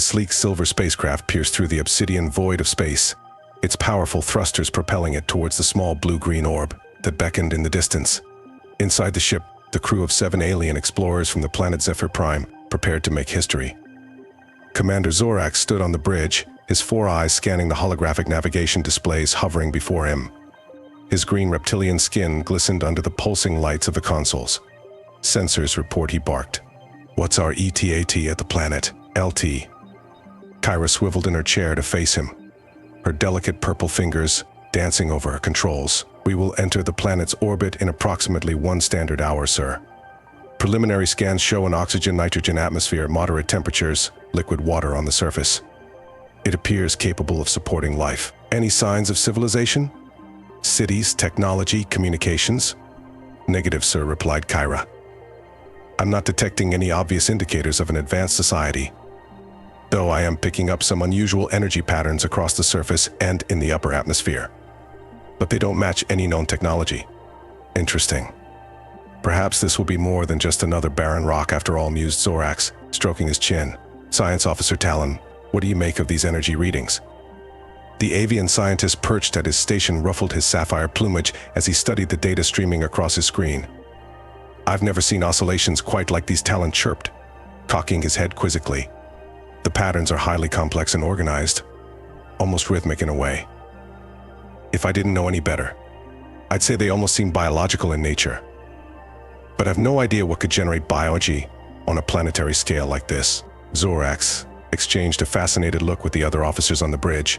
The sleek silver spacecraft pierced through the obsidian void of space, its powerful thrusters propelling it towards the small blue-green orb that beckoned in the distance. Inside the ship, the crew of 7 alien explorers from the planet Zephyr-Prime prepared to make history. Commander Zorax stood on the bridge, his 4 eyes scanning the holographic navigation displays hovering before him. His green reptilian skin glistened under the pulsing lights of the consoles. Sensors report, he barked. "What's our ETA at the planet, LT?" Kyra swiveled in her chair to face him, her delicate purple fingers dancing over her controls. "We will enter the planet's orbit in approximately 1 standard hour, sir. Preliminary scans show an oxygen-nitrogen atmosphere, moderate temperatures, liquid water on the surface. It appears capable of supporting life. Any signs of civilization? Cities, technology, communications?" "Negative, sir," replied Kyra. "I'm not detecting any obvious indicators of an advanced society, though I am picking up some unusual energy patterns across the surface and in the upper atmosphere. But they don't match any known technology." "Interesting. Perhaps this will be more than just another barren rock after all," mused Zorax, stroking his chin. "Science Officer Talon, what do you make of these energy readings?" The avian scientist perched at his station ruffled his sapphire plumage as he studied the data streaming across his screen. "I've never seen oscillations quite like these," Talon chirped, cocking his head quizzically. "The patterns are highly complex and organized, almost rhythmic in a way. If I didn't know any better, I'd say they almost seem biological in nature. But I've no idea what could generate biology on a planetary scale like this." Zorax exchanged a fascinated look with the other officers on the bridge.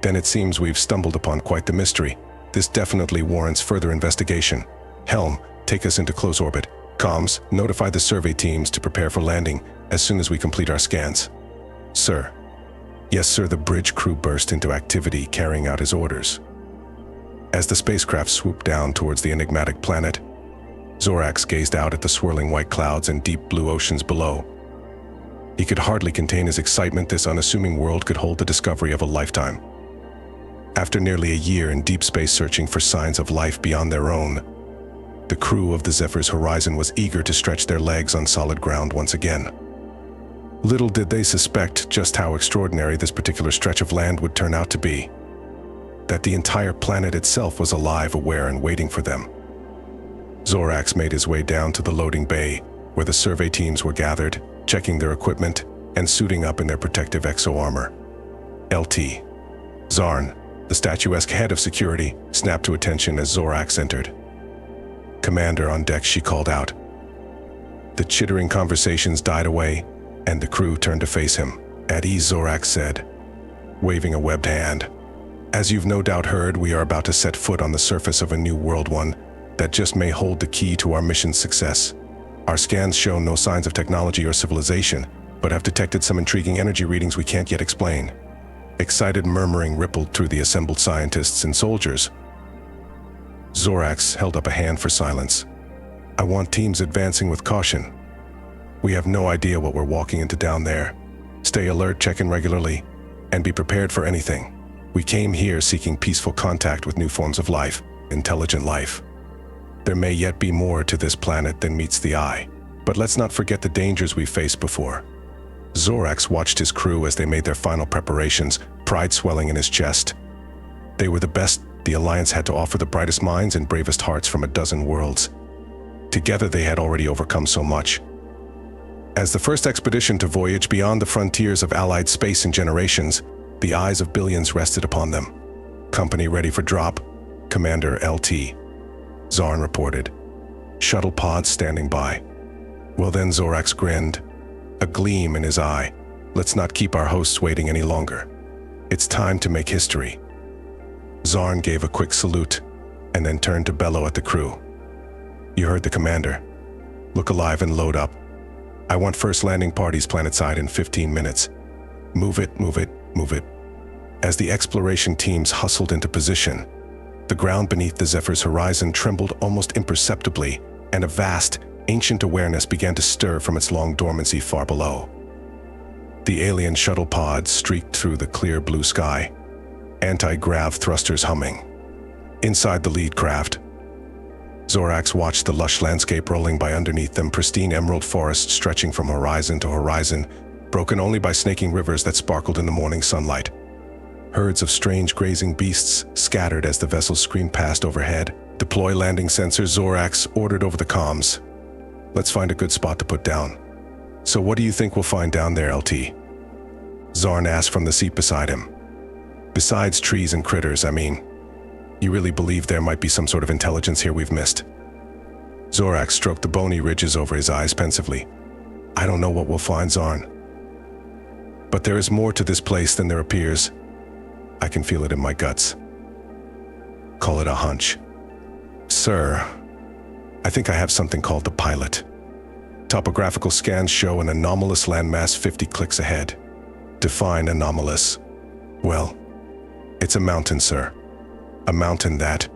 "Then it seems we've stumbled upon quite the mystery. This definitely warrants further investigation. Helm, take us into close orbit. Comms, notify the survey teams to prepare for landing as soon as we complete our scans." "Sir." "Yes, sir." The bridge crew burst into activity, carrying out his orders. As the spacecraft swooped down towards the enigmatic planet, Zorax gazed out at the swirling white clouds and deep blue oceans below. He could hardly contain his excitement. This unassuming world could hold the discovery of a lifetime. After nearly a year in deep space searching for signs of life beyond their own, the crew of the Zephyr's Horizon was eager to stretch their legs on solid ground once again. Little did they suspect just how extraordinary this particular stretch of land would turn out to be. That the entire planet itself was alive, aware, and waiting for them. Zorax made his way down to the loading bay, where the survey teams were gathered, checking their equipment and suiting up in their protective exo-armor. LT. Zarn, the statuesque head of security, snapped to attention as Zorax entered. "Commander, on deck," she called out. The chittering conversations died away, and the crew turned to face him. "At ease," Zorax said, waving a webbed hand. "As you've no doubt heard, we are about to set foot on the surface of a new world, one that just may hold the key to our mission's success. Our scans show no signs of technology or civilization, but have detected some intriguing energy readings we can't yet explain." Excited murmuring rippled through the assembled scientists and soldiers. Zorax held up a hand for silence. "I want teams advancing with caution. We have no idea what we're walking into down there. Stay alert, check in regularly, and be prepared for anything. We came here seeking peaceful contact with new forms of life, intelligent life. There may yet be more to this planet than meets the eye, but let's not forget the dangers we've faced before." Zorax watched his crew as they made their final preparations, pride swelling in his chest. They were the best the Alliance had to offer, the brightest minds and bravest hearts from a dozen worlds. Together they had already overcome so much. As the first expedition to voyage beyond the frontiers of Allied space in generations, the eyes of billions rested upon them. "Company ready for drop, Commander LT," Zarn reported. "Shuttle pods standing by." "Well then," Zorax grinned, a gleam in his eye. "Let's not keep our hosts waiting any longer. It's time to make history." Zarn gave a quick salute, and then turned to bellow at the crew. "You heard the commander. Look alive and load up. I want first landing parties planetside in 15 minutes. Move it, move it, move it." As the exploration teams hustled into position, the ground beneath the Zephyr's horizon trembled almost imperceptibly, and a vast, ancient awareness began to stir from its long dormancy far below. The alien shuttle pods streaked through the clear blue sky, anti-grav thrusters humming. Inside the lead craft, Zorax watched the lush landscape rolling by underneath them, pristine emerald forests stretching from horizon to horizon, broken only by snaking rivers that sparkled in the morning sunlight. Herds of strange grazing beasts scattered as the vessel screamed past overhead. Deploy landing sensors, Zorax ordered over the comms. Let's find a good spot to put down. So what do you think we'll find down there, LT? Zarn asked from the seat beside him. Besides trees and critters, I mean. You really believe there might be some sort of intelligence here we've missed? Zorax stroked the bony ridges over his eyes pensively. I don't know what we'll find, Zarn. But there is more to this place than there appears. I can feel it in my guts. Call it a hunch. Sir, I think I have something called the pilot. Topographical scans show an anomalous landmass 50 clicks ahead. Define anomalous. Well, it's a mountain, sir. A mountain that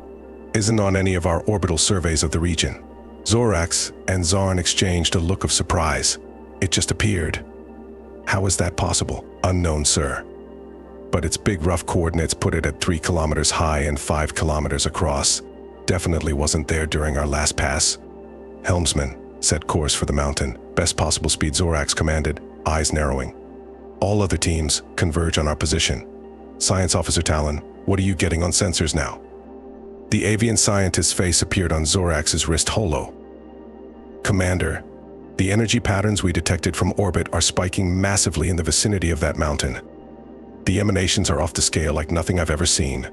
isn't on any of our orbital surveys of the region. Zorax and Zarn exchanged a look of surprise. It just appeared. How is that possible? Unknown, sir. But its big rough coordinates put it at 3 kilometers high and 5 kilometers across. Definitely wasn't there during our last pass. Helmsman, set course for the mountain. Best possible speed, Zorax commanded, eyes narrowing. All other teams converge on our position. Science Officer Talon, what are you getting on sensors now? The avian scientist's face appeared on Zorax's wrist holo. Commander, the energy patterns we detected from orbit are spiking massively in the vicinity of that mountain. The emanations are off the scale like nothing I've ever seen.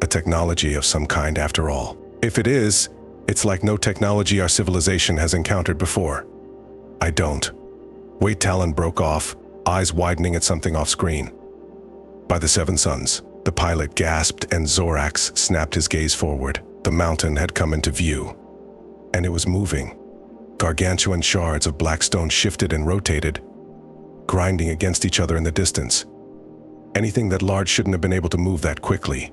A technology of some kind after all. If it is, it's like no technology our civilization has encountered before. I don't. Wait, Talon broke off, eyes widening at something off screen. By the Seven Suns, the pilot gasped and Zorax snapped his gaze forward. The mountain had come into view. And it was moving. Gargantuan shards of black stone shifted and rotated, grinding against each other in the distance. Anything that large shouldn't have been able to move that quickly.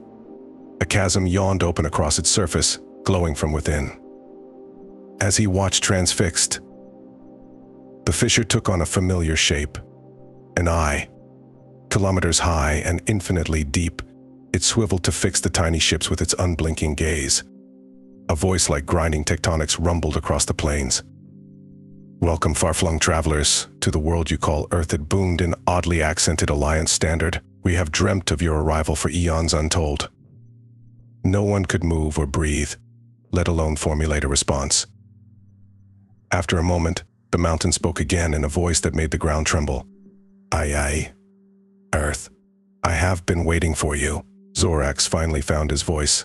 A chasm yawned open across its surface, glowing from within. As he watched transfixed, the fissure took on a familiar shape. An eye. Kilometers high and infinitely deep, it swiveled to fix the tiny ships with its unblinking gaze. A voice like grinding tectonics rumbled across the plains. Welcome, far-flung travelers, to the world you call Earth. It boomed in oddly accented Alliance standard. We have dreamt of your arrival for eons untold. No one could move or breathe, let alone formulate a response. After a moment, the mountain spoke again in a voice that made the ground tremble. Aye, Earth, I have been waiting for you. Zorax finally found his voice.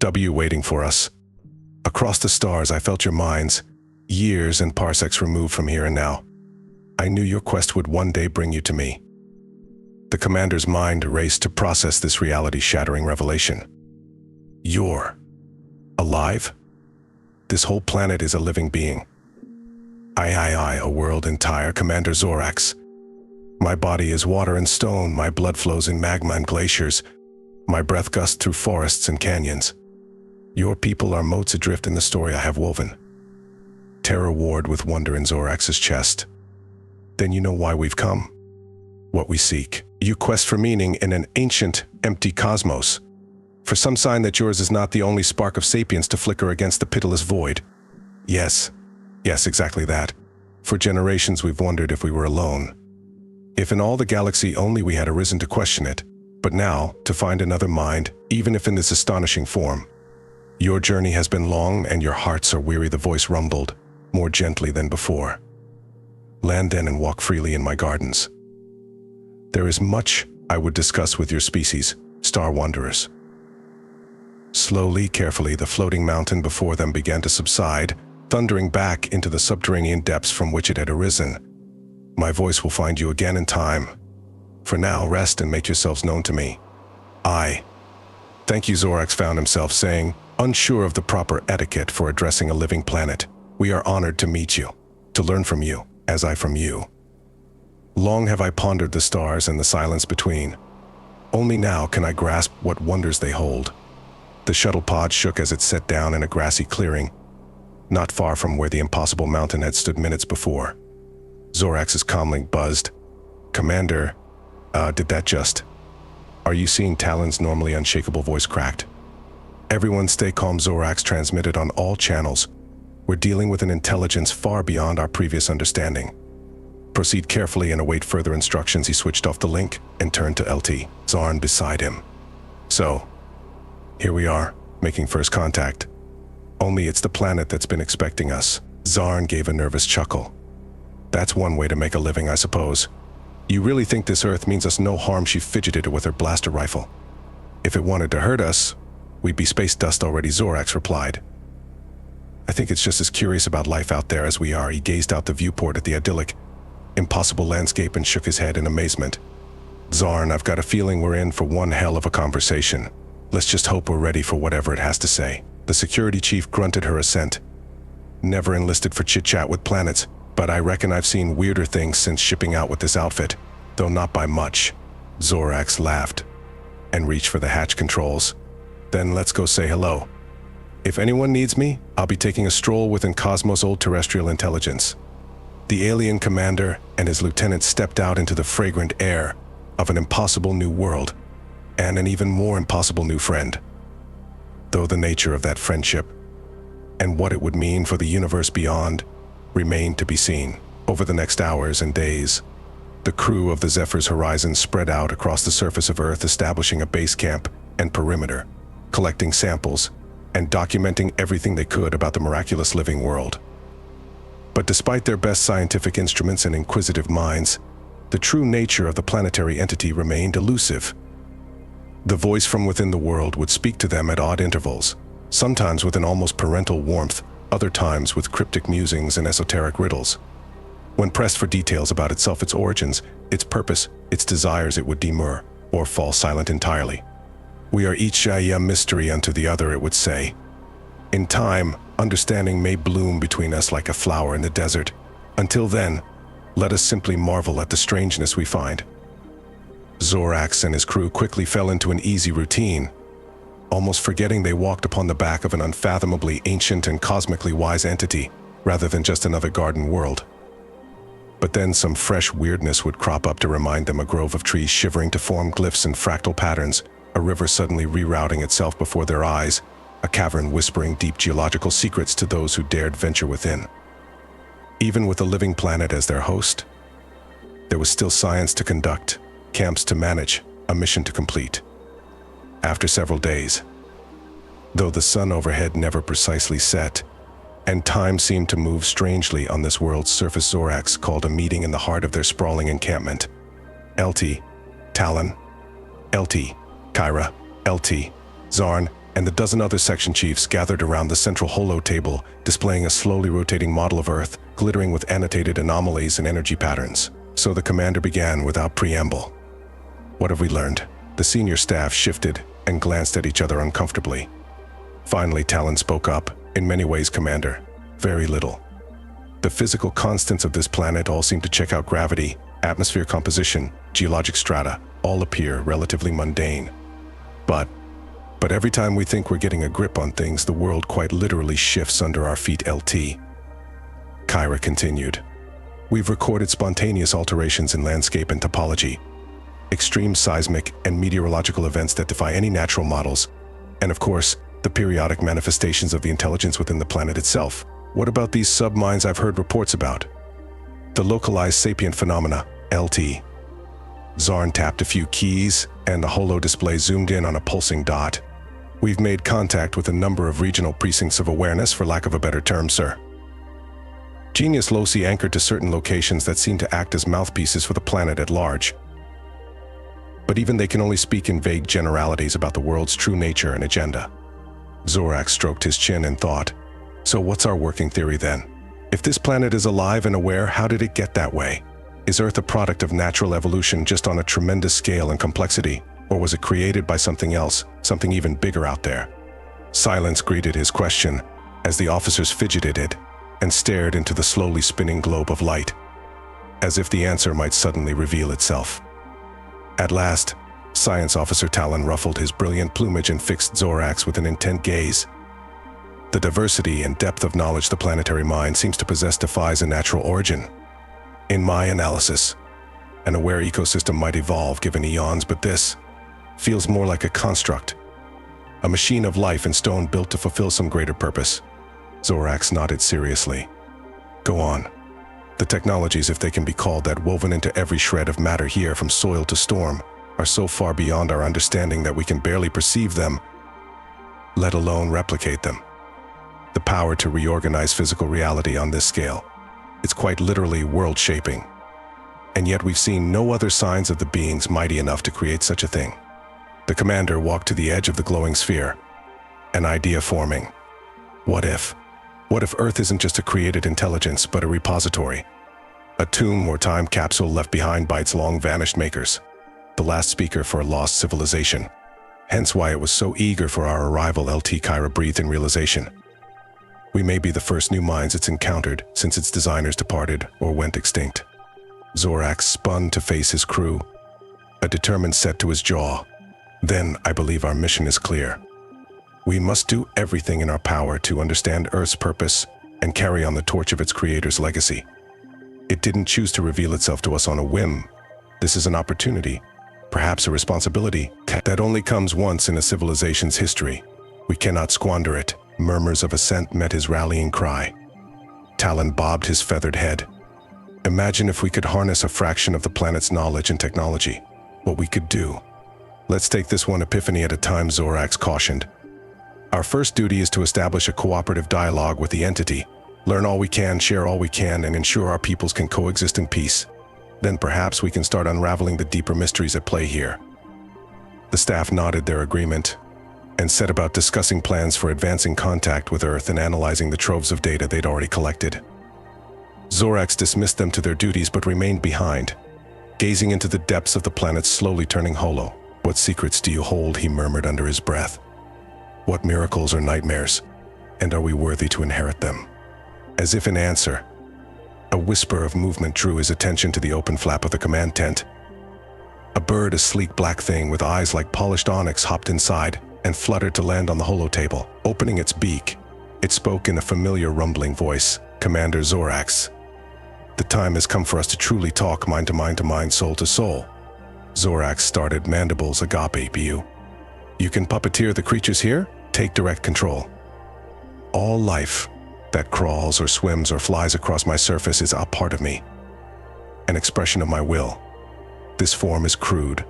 Waiting for us. Across the stars I felt your minds, years and parsecs removed from here and now. I knew your quest would one day bring you to me. The commander's mind raced to process this reality-shattering revelation. You're alive? This whole planet is a living being. Aye, a world entire, Commander Zorax. My body is water and stone, my blood flows in magma and glaciers, my breath gusts through forests and canyons. Your people are motes adrift in the story I have woven. Terror warred with wonder in Zorax's chest. Then you know why we've come. What we seek. You quest for meaning in an ancient, empty cosmos. For some sign that yours is not the only spark of sapience to flicker against the pitiless void. Yes, exactly that. For generations we've wondered if we were alone. If in all the galaxy only we had arisen to question it, but now, to find another mind, even if in this astonishing form. Your journey has been long and your hearts are weary, the voice rumbled, more gently than before. Land then and walk freely in my gardens. There is much I would discuss with your species, star wanderers. Slowly, carefully, the floating mountain before them began to subside, thundering back into the subterranean depths from which it had arisen. My voice will find you again in time. For now, rest and make yourselves known to me. Thank you, Zorax found himself saying, unsure of the proper etiquette for addressing a living planet. We are honored to meet you, to learn from you, as I from you. Long have I pondered the stars and the silence between. Only now can I grasp what wonders they hold. The shuttle pod shook as it set down in a grassy clearing, not far from where the impossible mountain had stood minutes before. Zorax's comlink buzzed. Commander, did that just... Are you seeing? Talon's normally unshakable voice cracked. Everyone stay calm, Zorax transmitted on all channels. We're dealing with an intelligence far beyond our previous understanding. Proceed carefully and await further instructions. He switched off the link and turned to LT, Zarn beside him. So, here we are, making first contact. Only it's the planet that's been expecting us. Zarn gave a nervous chuckle. That's one way to make a living, I suppose. You really think this Earth means us no harm? She fidgeted with her blaster rifle. If it wanted to hurt us, we'd be space dust already, Zorax replied. I think it's just as curious about life out there as we are. He gazed out the viewport at the idyllic, impossible landscape and shook his head in amazement. Zarn, I've got a feeling we're in for one hell of a conversation. Let's just hope we're ready for whatever it has to say. The security chief grunted her assent. Never enlisted for chit-chat with planets, but I reckon I've seen weirder things since shipping out with this outfit, though not by much. Zorax laughed and reached for the hatch controls. Then let's go say hello. If anyone needs me, I'll be taking a stroll within Cosmos' old terrestrial intelligence. The alien commander and his lieutenant stepped out into the fragrant air of an impossible new world and an even more impossible new friend. Though the nature of that friendship and what it would mean for the universe beyond remained to be seen. Over the next hours and days, the crew of the Zephyr's Horizon spread out across the surface of Earth, establishing a base camp and perimeter, collecting samples, and documenting everything they could about the miraculous living world. But despite their best scientific instruments and inquisitive minds, the true nature of the planetary entity remained elusive. The voice from within the world would speak to them at odd intervals, sometimes with an almost parental warmth, other times with cryptic musings and esoteric riddles. When pressed for details about itself, its origins, its purpose, its desires, it would demur or fall silent entirely. We are each a mystery unto the other, it would say. In time, understanding may bloom between us like a flower in the desert. Until then, let us simply marvel at the strangeness we find. Zorax and his crew quickly fell into an easy routine, almost forgetting they walked upon the back of an unfathomably ancient and cosmically wise entity, rather than just another garden world. But then some fresh weirdness would crop up to remind them: a grove of trees shivering to form glyphs and fractal patterns, a river suddenly rerouting itself before their eyes, a cavern whispering deep geological secrets to those who dared venture within. Even with a living planet as their host, there was still science to conduct, camps to manage, a mission to complete. After several days, though the sun overhead never precisely set, and time seemed to move strangely on this world's surface, Zorax called a meeting in the heart of their sprawling encampment. LT, Talon, LT, Kyra, LT, Zarn, and the dozen other section chiefs gathered around the central holo table, displaying a slowly rotating model of Earth, glittering with annotated anomalies and energy patterns. So the commander began without preamble. What have we learned? The senior staff shifted and glanced at each other uncomfortably. Finally, Talon spoke up. In many ways, Commander, very little. The physical constants of this planet all seem to check out: gravity, atmosphere composition, geologic strata, all appear relatively mundane. But every time we think we're getting a grip on things, the world quite literally shifts under our feet, LT. Kyra continued. We've recorded spontaneous alterations in landscape and topology, extreme seismic and meteorological events that defy any natural models, and of course, the periodic manifestations of the intelligence within the planet itself. What about these subminds I've heard reports about? The localized sapient phenomena, LT. Zarn tapped a few keys, and the holo display zoomed in on a pulsing dot. We've made contact with a number of regional precincts of awareness, for lack of a better term, sir. Genius Loci anchored to certain locations that seem to act as mouthpieces for the planet at large. But even they can only speak in vague generalities about the world's true nature and agenda. Zorax stroked his chin and thought, so what's our working theory then? If this planet is alive and aware, how did it get that way? Is Earth a product of natural evolution just on a tremendous scale and complexity, or was it created by something else, something even bigger out there? Silence greeted his question as the officers fidgeted and stared into the slowly spinning globe of light, as if the answer might suddenly reveal itself. At last, Science Officer Talon ruffled his brilliant plumage and fixed Zorax with an intent gaze. The diversity and depth of knowledge the planetary mind seems to possess defies a natural origin. In my analysis, an aware ecosystem might evolve given eons, but this feels more like a construct, a machine of life and stone built to fulfill some greater purpose. Zorax nodded seriously. Go on. The technologies, if they can be called that, woven into every shred of matter here from soil to storm, are so far beyond our understanding that we can barely perceive them, let alone replicate them. The power to reorganize physical reality on this scale, it's quite literally world-shaping. And yet we've seen no other signs of the beings mighty enough to create such a thing. The commander walked to the edge of the glowing sphere, an idea forming. What if? What if Earth isn't just a created intelligence, but a repository? A tomb or time capsule left behind by its long-vanished makers. The last speaker for a lost civilization. Hence why it was so eager for our arrival. LT Kyra breathed in realization. We may be the first new minds it's encountered since its designers departed or went extinct. Zorax spun to face his crew, a determined set to his jaw. Then I believe our mission is clear. We must do everything in our power to understand Earth's purpose and carry on the torch of its creator's legacy. It didn't choose to reveal itself to us on a whim. This is an opportunity, perhaps a responsibility, that only comes once in a civilization's history. We cannot squander it. Murmurs of assent met his rallying cry. Talon bobbed his feathered head. Imagine if we could harness a fraction of the planet's knowledge and technology. What we could do. Let's take this one epiphany at a time, Zorax cautioned. Our first duty is to establish a cooperative dialogue with the entity, learn all we can, share all we can, and ensure our peoples can coexist in peace. Then perhaps we can start unraveling the deeper mysteries at play here. The staff nodded their agreement and set about discussing plans for advancing contact with Earth and analyzing the troves of data they'd already collected. Zorax dismissed them to their duties but remained behind, gazing into the depths of the planet slowly turning hollow. What secrets do you hold? He murmured under his breath. What miracles or nightmares, and are we worthy to inherit them? As if in answer, a whisper of movement drew his attention to the open flap of the command tent. A bird, a sleek black thing with eyes like polished onyx, hopped inside and fluttered to land on the holotable. Opening its beak, it spoke in a familiar rumbling voice. Commander Zorax, the time has come for us to truly talk, mind to mind to mind, soul to soul. Zorax started, mandibles agape, bu. You can puppeteer the creatures here? Take direct control. All life that crawls or swims or flies across my surface is a part of me, an expression of my will. This form is crude,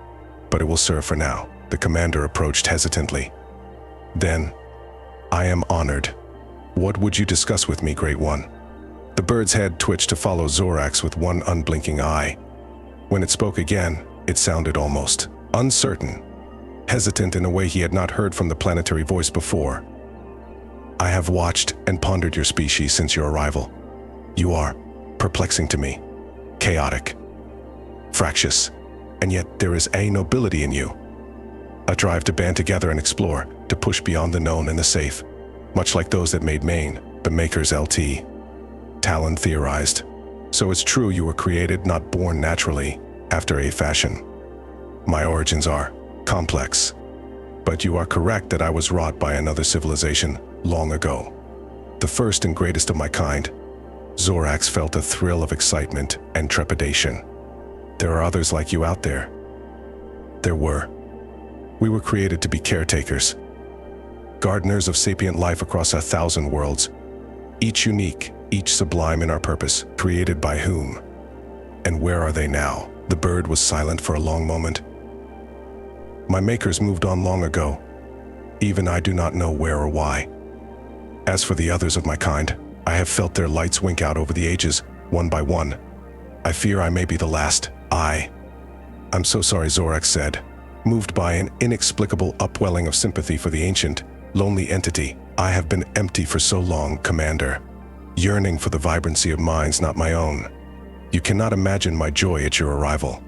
but it will serve for now. The commander approached hesitantly. Then, I am honored. What would you discuss with me, Great One? The bird's head twitched to follow Zorax with one unblinking eye. When it spoke again, it sounded almost uncertain, hesitant in a way he had not heard from the planetary voice before. I have watched and pondered your species since your arrival. You are perplexing to me, chaotic, fractious, and yet there is a nobility in you. A drive to band together and explore, to push beyond the known and the safe, much like those that made Maine, the makers. LT. Talon theorized. So it's true you were created, not born naturally, after a fashion. My origins are complex, but you are correct that I was wrought by another civilization long ago. The first and greatest of my kind. Zorax felt a thrill of excitement and trepidation. There are others like you out there. There were. We were created to be caretakers, gardeners of sapient life across 1,000 worlds, each unique, each sublime in our purpose. Created by whom? And where are they now? The bird was silent for a long moment. My makers moved on long ago. Even I do not know where or why. As for the others of my kind, I have felt their lights wink out over the ages, one by one. I fear I may be the last. I'm so sorry, Zorax said, moved by an inexplicable upwelling of sympathy for the ancient, lonely entity. I have been empty for so long, Commander, yearning for the vibrancy of minds not my own. You cannot imagine my joy at your arrival.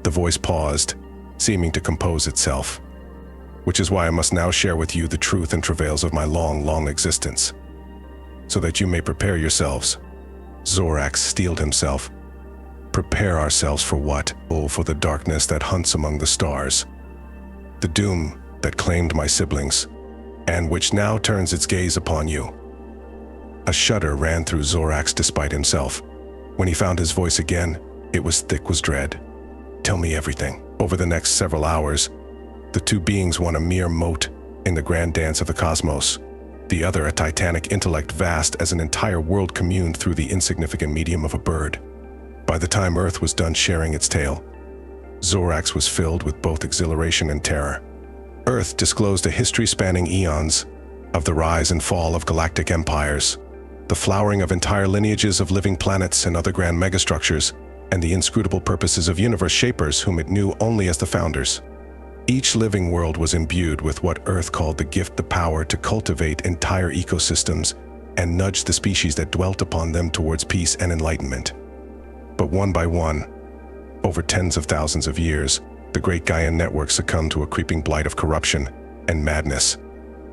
The voice paused, seeming to compose itself, which is why I must now share with you the truth and travails of my long existence, so that you may prepare yourselves. Zorax steeled himself. Prepare ourselves for what? Oh, for the darkness that hunts among the stars. The doom that claimed my siblings, and which now turns its gaze upon you. A shudder ran through Zorax despite himself. When he found his voice again, it was thick with dread. Tell me everything. Over the next several hours, the two beings won a mere mote in the grand dance of the cosmos. the other a titanic intellect vast as an entire world communed through the insignificant medium of a bird. By the time Earth was done sharing its tale, Zorax was filled with both exhilaration and terror. Earth disclosed a history spanning eons of the rise and fall of galactic empires, the flowering of entire lineages of living planets and other grand megastructures, and the inscrutable purposes of universe shapers whom it knew only as the founders. Each living world was imbued with what Earth called the gift, the power to cultivate entire ecosystems and nudge the species that dwelt upon them towards peace and enlightenment. But one by one, over tens of thousands of years, the great Gaian network succumbed to a creeping blight of corruption and madness.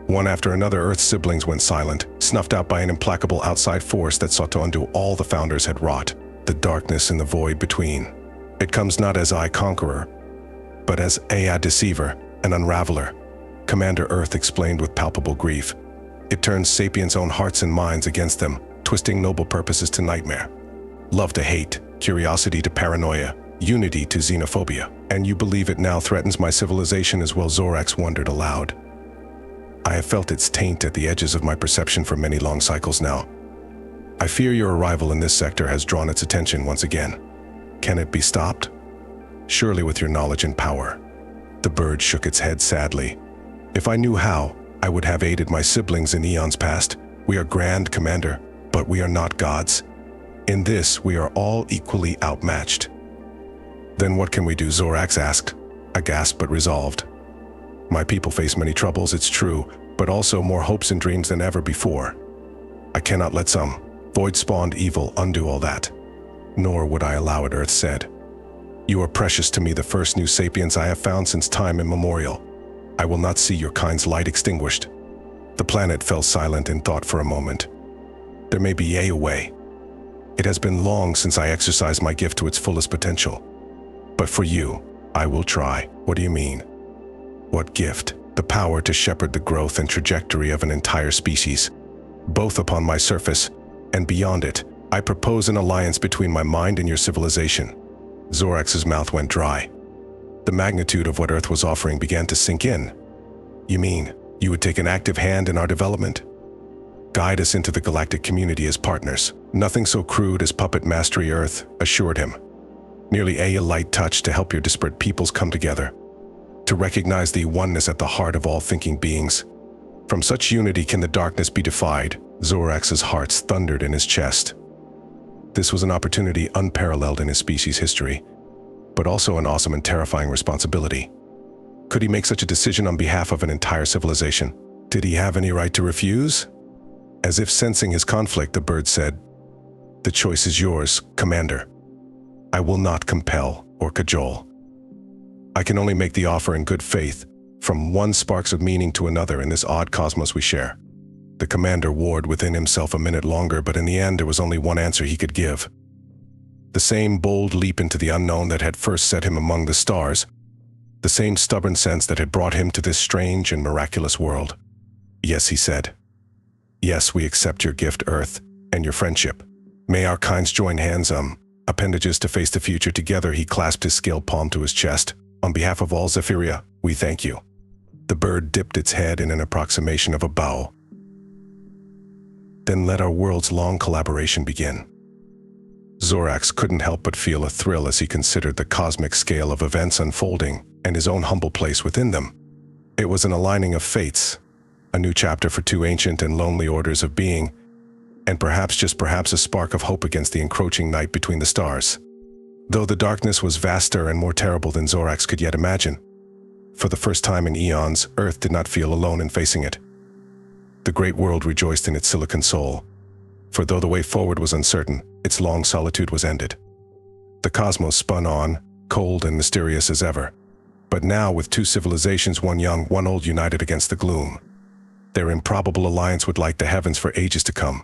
One after another, Earth's siblings went silent, snuffed out by an implacable outside force that sought to undo all the founders had wrought. The darkness in the void between. It comes not as I, conqueror, but as a deceiver, an unraveler, Commander Earth explained with palpable grief. It turns sapiens' own hearts and minds against them, twisting noble purposes to nightmare. Love to hate, curiosity to paranoia, unity to xenophobia. And you believe it now threatens my civilization as well? Zorax wondered aloud. I have felt its taint at the edges of my perception for many long cycles now. I fear your arrival in this sector has drawn its attention once again. Can it be stopped? Surely with your knowledge and power. The bird shook its head sadly. If I knew how, I would have aided my siblings in eons past. We are grand, Commander, but we are not gods. In this, we are all equally outmatched. Then what can we do? Zorax asked, aghast but resolved. My people face many troubles, it's true, but also more hopes and dreams than ever before. I cannot let some void-spawned evil undo all that. Nor would I allow it, Earth said. You are precious to me, the first new sapiens I have found since time immemorial. I will not see your kind's light extinguished. The planet fell silent in thought for a moment. There may be a way. It has been long since I exercised my gift to its fullest potential. But for you, I will try. What do you mean? What gift? The power to shepherd the growth and trajectory of an entire species. Both upon my surface and beyond it, I propose an alliance between my mind and your civilization. Zorax's mouth went dry. The magnitude of what Earth was offering began to sink in. You mean, you would take an active hand in our development? Guide us into the galactic community as partners. Nothing so crude as puppet mastery, Earth assured him. Merely a light touch to help your disparate peoples come together. To recognize the oneness at the heart of all thinking beings. From such unity can the darkness be defied. Zorax's hearts thundered in his chest. This was an opportunity unparalleled in his species' history, but also an awesome and terrifying responsibility. Could he make such a decision on behalf of an entire civilization? Did he have any right to refuse? As if sensing his conflict, the bird said, "The choice is yours, Commander. I will not compel or cajole. I can only make the offer in good faith, from one sparks of meaning to another in this odd cosmos we share." The commander warred within himself a minute longer, but in the end there was only one answer he could give. The same bold leap into the unknown that had first set him among the stars, the same stubborn sense that had brought him to this strange and miraculous world. "Yes," he said. "Yes, we accept your gift, Earth, and your friendship. May our kinds join hands, appendages to face the future together." He clasped his scaled palm to his chest. "On behalf of all Zephyria, we thank you." The bird dipped its head in an approximation of a bow. "Then let our world's long collaboration begin." Zorax couldn't help but feel a thrill as he considered the cosmic scale of events unfolding and his own humble place within them. It was an aligning of fates, a new chapter for two ancient and lonely orders of being, and perhaps, just perhaps, a spark of hope against the encroaching night between the stars. Though the darkness was vaster and more terrible than Zorax could yet imagine, for the first time in eons, Earth did not feel alone in facing it. The great world rejoiced in its silicon soul, for though the way forward was uncertain, its long solitude was ended. The cosmos spun on, cold and mysterious as ever, but now with two civilizations, one young, one old, united against the gloom. Their improbable alliance would light the heavens for ages to come.